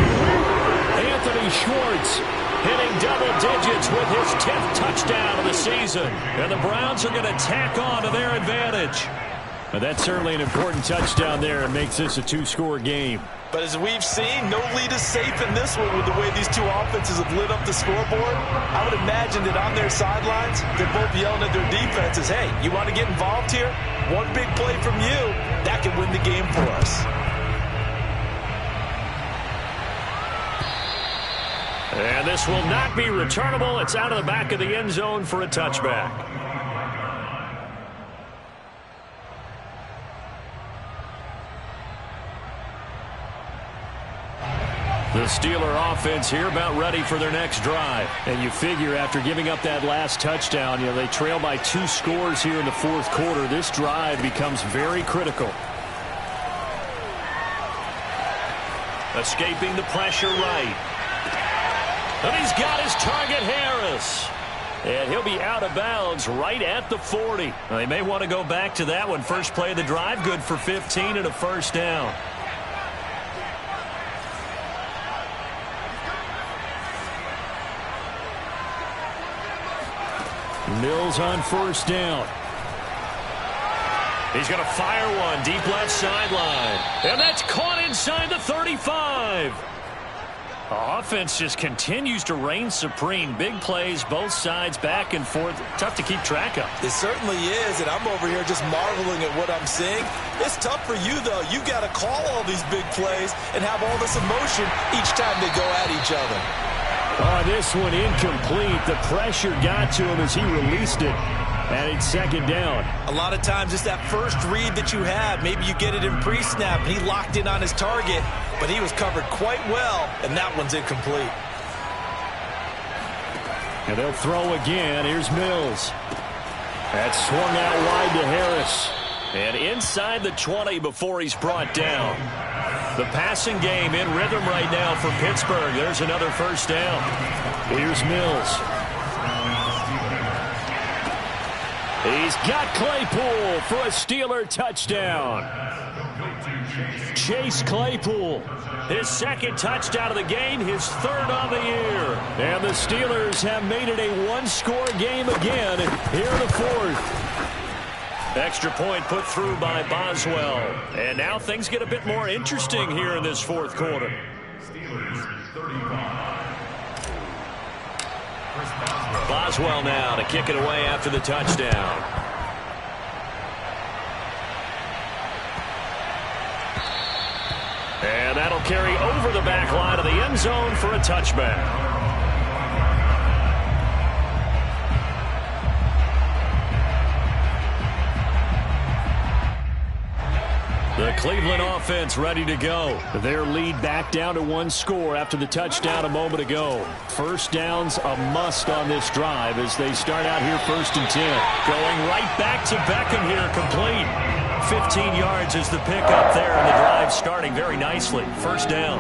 Anthony Schwartz hitting double digits with his 10th touchdown of the season. And the Browns are going to tack on to their advantage. And that's certainly an important touchdown there. It makes this a 2-score game. But as we've seen, no lead is safe in this one with the way these two offenses have lit up the scoreboard. I would imagine that on their sidelines, they're both yelling at their defenses, hey, you want to get involved here? One big play from you, that could win the game for us. And this will not be returnable. It's out of the back of the end zone for a touchback. The Steeler offense here about ready for their next drive. And you figure after giving up that last touchdown, they trail by 2 scores here in the fourth quarter. This drive becomes very critical. Escaping the pressure right. And he's got his target, Harris. And he'll be out of bounds right at the 40. They may want to go back to that one. First play of the drive, good for 15 and a first down. Mills on first down. He's going to fire one deep left sideline. And that's caught inside the 35. Offense just continues to reign supreme. Big plays, both sides, back and forth. Tough to keep track of. It certainly is, and I'm over here just marveling at what I'm seeing. It's tough for you, though. You got to call all these big plays and have all this emotion each time they go at each other. Oh, this one incomplete. The pressure got to him as he released it. And it's second down. A lot of times it's that first read that you have. Maybe you get it in pre-snap, and he locked in on his target, but he was covered quite well, and that one's incomplete. And they'll throw again. Here's Mills. That's swung out wide to Harris. And inside the 20 before he's brought down. The passing game in rhythm right now for Pittsburgh. There's another first down. Here's Mills. He's got Claypool for a Steeler touchdown. Chase Claypool, his second touchdown of the game, his third on the year. And the Steelers have made it a one-score game again here in the fourth. Extra point put through by Boswell. And now things get a bit more interesting here in this fourth quarter. Boswell now to kick it away after the touchdown. And that'll carry over the back line of the end zone for a touchback. The Cleveland offense ready to go. Their lead back down to one score after the touchdown a moment ago. First down's a must on this drive as they start out here 1st and 10. Going right back to Beckham here, complete. 15 yards is the pickup there, and the drive starting very nicely. First down.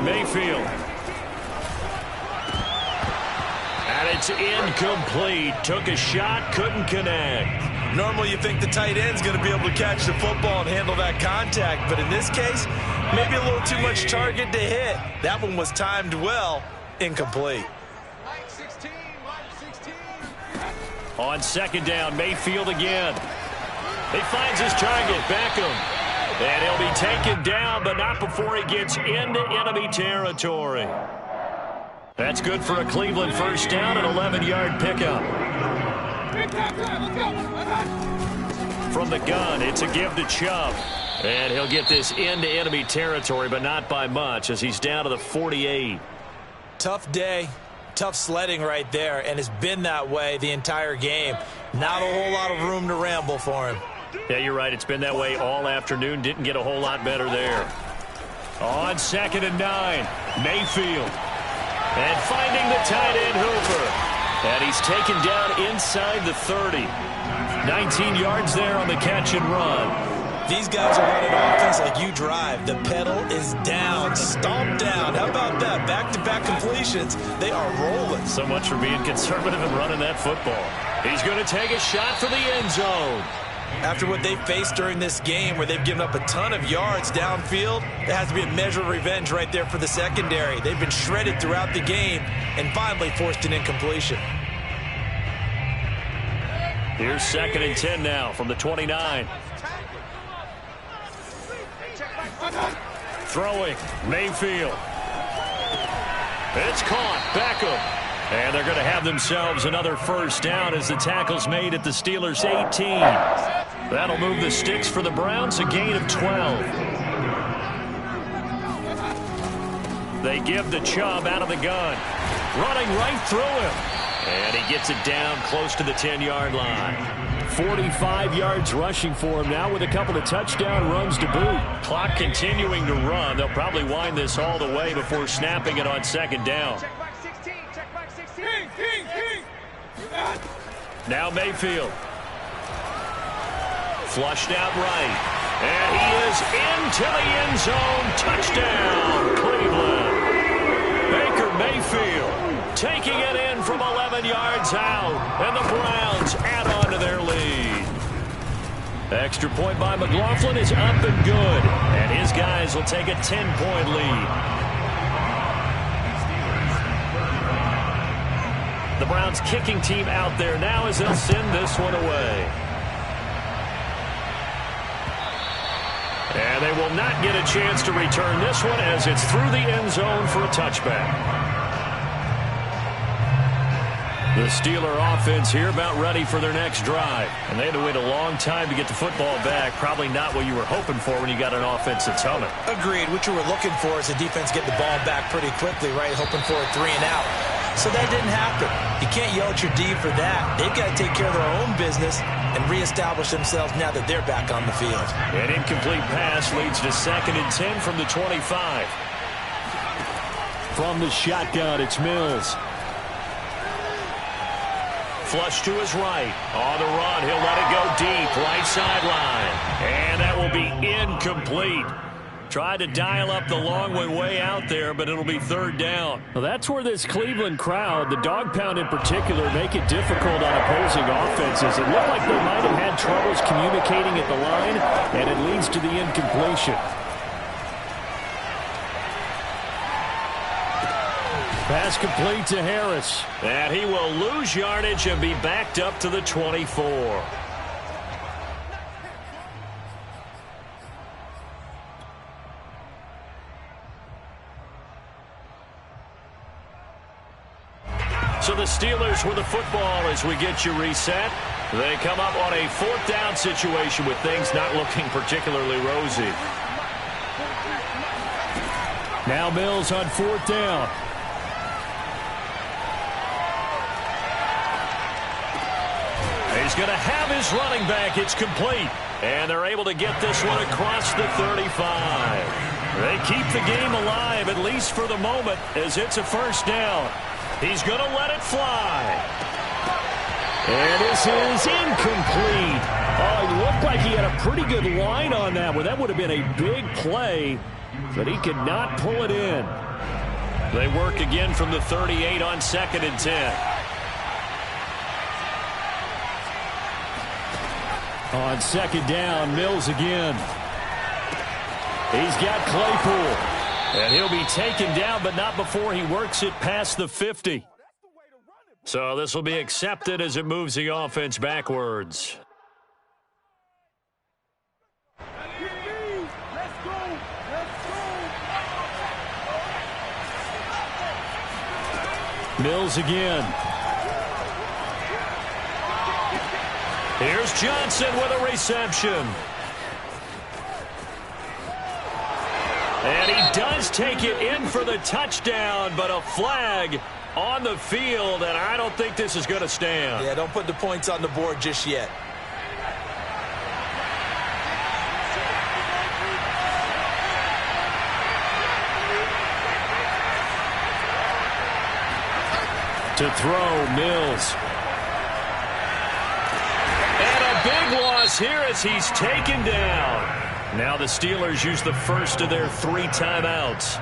Mayfield. And it's incomplete. Took a shot, couldn't connect. Normally you think the tight end's going to be able to catch the football and handle that contact, but in this case, maybe a little too much target to hit. That one was timed well, incomplete. On 2nd down, Mayfield again. He finds his target, Beckham. And he'll be taken down, but not before he gets into enemy territory. That's good for a Cleveland first down, an 11-yard pickup. From the gun, it's a give to Chubb. And he'll get this into enemy territory, but not by much as he's down to the 48. Tough day, tough sledding right there, and it's been that way the entire game. Not a whole lot of room to ramble for him. Yeah, you're right. It's been that way all afternoon. Didn't get a whole lot better there. On 2nd and 9, Mayfield. And finding the tight end, Hooper. And he's taken down inside the 30. 19 yards there on the catch and run. These guys are running offense like you drive. The pedal is down, stomped down. How about that? Back-to-back completions. They are rolling. So much for being conservative and running that football. He's going to take a shot for the end zone. After what they faced during this game where they've given up a ton of yards downfield, there has to be a measure of revenge right there for the secondary. They've been shredded throughout the game and finally forced an incompletion. Here's 2nd and 10 now from the 29. Throwing, Mayfield. It's caught, Beckham. And they're going to have themselves another first down as the tackle's made at the Steelers' 18. That'll move the sticks for the Browns, a gain of 12. They give the Chubb out of the gun. Running right through him. And he gets it down close to the 10-yard line. 45 yards rushing for him now with a couple of touchdown runs to boot. Clock continuing to run. They'll probably wind this all the way before snapping it on 2nd down. Now Mayfield. Flushed out right. And he is into the end zone. Touchdown, Cleveland. Baker Mayfield taking it in from 11 yards out. And the Browns add on to their lead. Extra point by McLaughlin is up and good. And his guys will take a 10-point lead. The Browns kicking team out there now as they'll send this one away. And they will not get a chance to return this one as it's through the end zone for a touchback. The Steeler offense here about ready for their next drive. And they had to wait a long time to get the football back. Probably not what you were hoping for when you got an offense that's humming. Agreed. What you were looking for is the defense get the ball back pretty quickly, right? Hoping for a 3 and out. So that didn't happen. You can't yell at your D for that. They've got to take care of their own business and reestablish themselves now that they're back on the field. An incomplete pass leads to 2nd and 10 from the 25. From the shotgun, it's Mills. Flush to his right. On the run, he'll let it go deep. Right sideline. And that will be incomplete. Tried to dial up the long way out there, but it'll be 3rd down. Well, that's where this Cleveland crowd, the dog pound in particular, make it difficult on opposing offenses. It looked like they might have had troubles communicating at the line, and it leads to the incompletion. Pass complete to Harris. And he will lose yardage and be backed up to the 24. So the Steelers with the football as we get you reset. They come up on a 4th down situation with things not looking particularly rosy. Now Mills on 4th down. He's going to have his running back. It's complete. And they're able to get this one across the 35. They keep the game alive, at least for the moment, as it's a first down. He's going to let it fly. And this is incomplete. Oh, it looked like he had a pretty good line on that one. That would have been a big play, but he could not pull it in. They work again from the 38 on 2nd and 10. On 2nd down, Mills again. He's got Claypool. And he'll be taken down, but not before he works it past the 50. So this will be accepted as it moves the offense backwards. Mills again. Here's Johnson with a reception. And he does take it in for the touchdown, but a flag on the field, and I don't think this is going to stand. Yeah, don't put the points on the board just yet. To throw, Mills. And a big loss here as he's taken down. Now the Steelers use the first of their 3 timeouts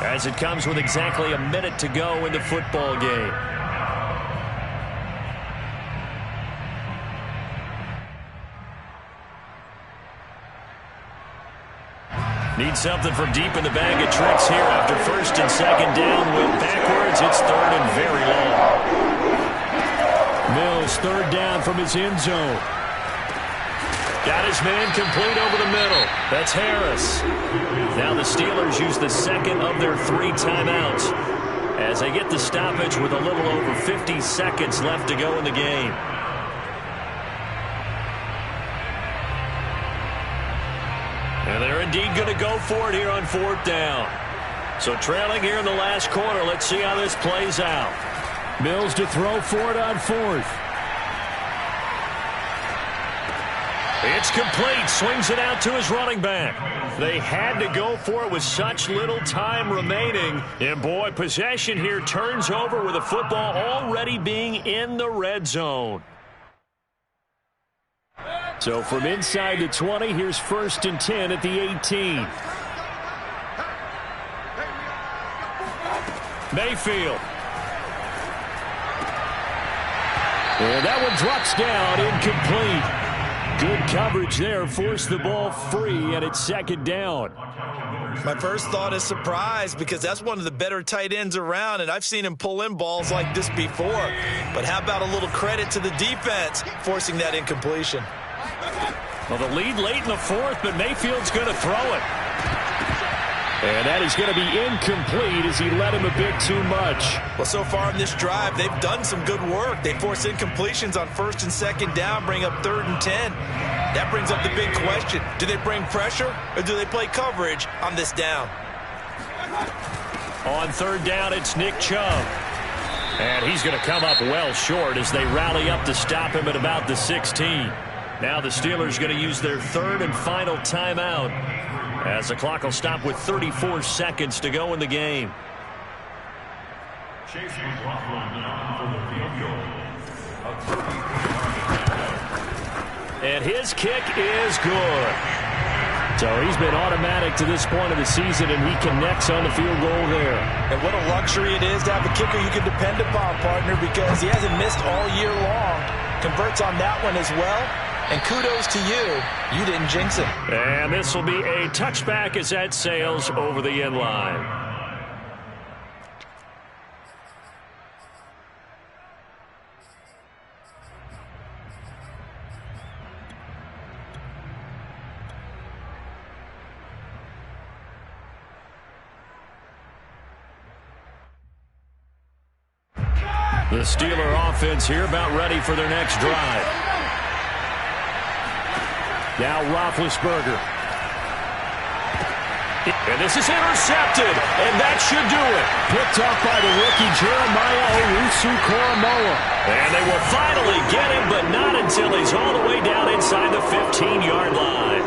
as it comes with exactly a minute to go in the football game. Need something from deep in the bag of tricks here after 1st and 2nd down. Went backwards. It's 3rd and very long. Mills 3rd down from his end zone. Got his man complete over the middle. That's Harris. Now the Steelers use the 2nd of their 3 timeouts as they get the stoppage with a little over 50 seconds left to go in the game. And they're indeed going to go for it here on 4th down. So trailing here in the last quarter. Let's see how this plays out. Mills to throw for it on 4th. It's complete. Swings it out to his running back. They had to go for it with such little time remaining. And, boy, possession here turns over with the football already being in the red zone. So from inside the 20, here's 1st and 10 at the 18. Mayfield. And that one drops down, incomplete. Good coverage there, forced the ball free, and it's 2nd down. My first thought is surprise because that's one of the better tight ends around, and I've seen him pull in balls like this before. But how about a little credit to the defense forcing that incompletion? Well, the lead late in the 4th, but Mayfield's going to throw it. And that is going to be incomplete as he let him a bit too much. Well, so far in this drive, they've done some good work. They force incompletions on 1st and 2nd down, bring up 3rd and 10. That brings up the big question. Do they bring pressure or do they play coverage on this down? On 3rd down, it's Nick Chubb. And he's going to come up well short as they rally up to stop him at about the 16. Now the Steelers going to use their 3rd and final timeout as the clock will stop with 34 seconds to go in the game. Chase McLaughlin down for the field goal. And his kick is good. So he's been automatic to this point of the season, and he connects on the field goal there. And what a luxury it is to have a kicker you can depend upon, partner, because he hasn't missed all year long. Converts on that one as well. And kudos to you. You didn't jinx it. And this will be a touchback as that sails over the end line. The Steeler offense here about ready for their next drive. Now Roethlisberger. And this is intercepted, and that should do it. Picked off by the rookie Jeremiah Owusu-Koramoah. And they will finally get him, but not in until he's all the way down inside the 15-yard line.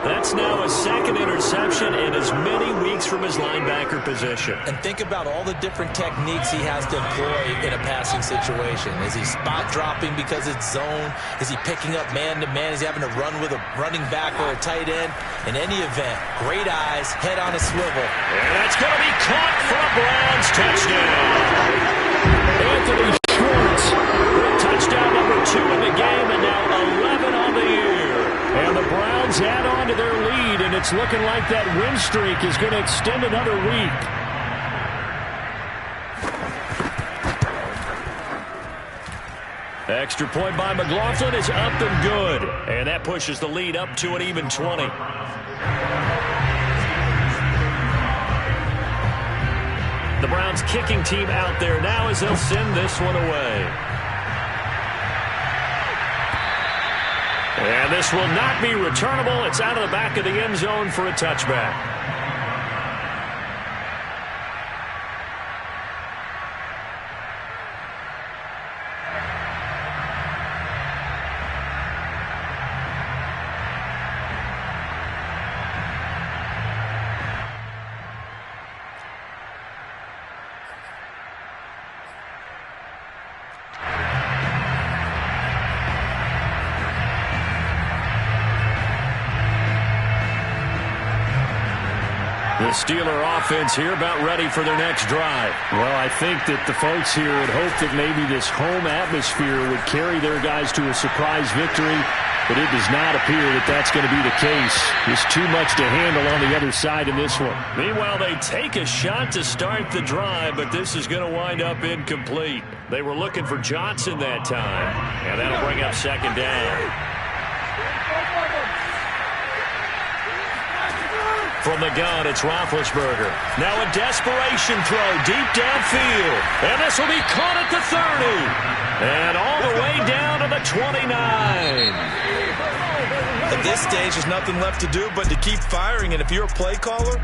That's now a second interception in as many weeks from his linebacker position. And think about all the different techniques he has to employ in a passing situation. Is he spot dropping because it's zone? Is he picking up man-to-man? Is he having to run with a running back or a tight end? In any event, great eyes, head on a swivel. And that's going to be caught for a Browns touchdown. Anthony Schwartz with touchdown number 2 in the game, and now 11 on the year. And the Browns add on to their lead, and it's looking like that win streak is going to extend another week. Extra point by McLaughlin is up and good. And that pushes the lead up to an even 20. The Browns kicking team out there now as they'll send this one away. And this will not be returnable. It's out of the back of the end zone for a touchback. The Steeler offense here about ready for their next drive. Well, I think that the folks here had hoped that maybe this home atmosphere would carry their guys to a surprise victory, but it does not appear that that's going to be the case. There's too much to handle on the other side in this one. Meanwhile, they take a shot to start the drive, but this is going to wind up incomplete. They were looking for Johnson that time, and that'll bring up second down. From the gun, it's Roethlisberger. Now a desperation throw deep downfield. And this will be caught at the 30. And all the way down to the 29. At this stage, there's nothing left to do but to keep firing. And if you're a play caller,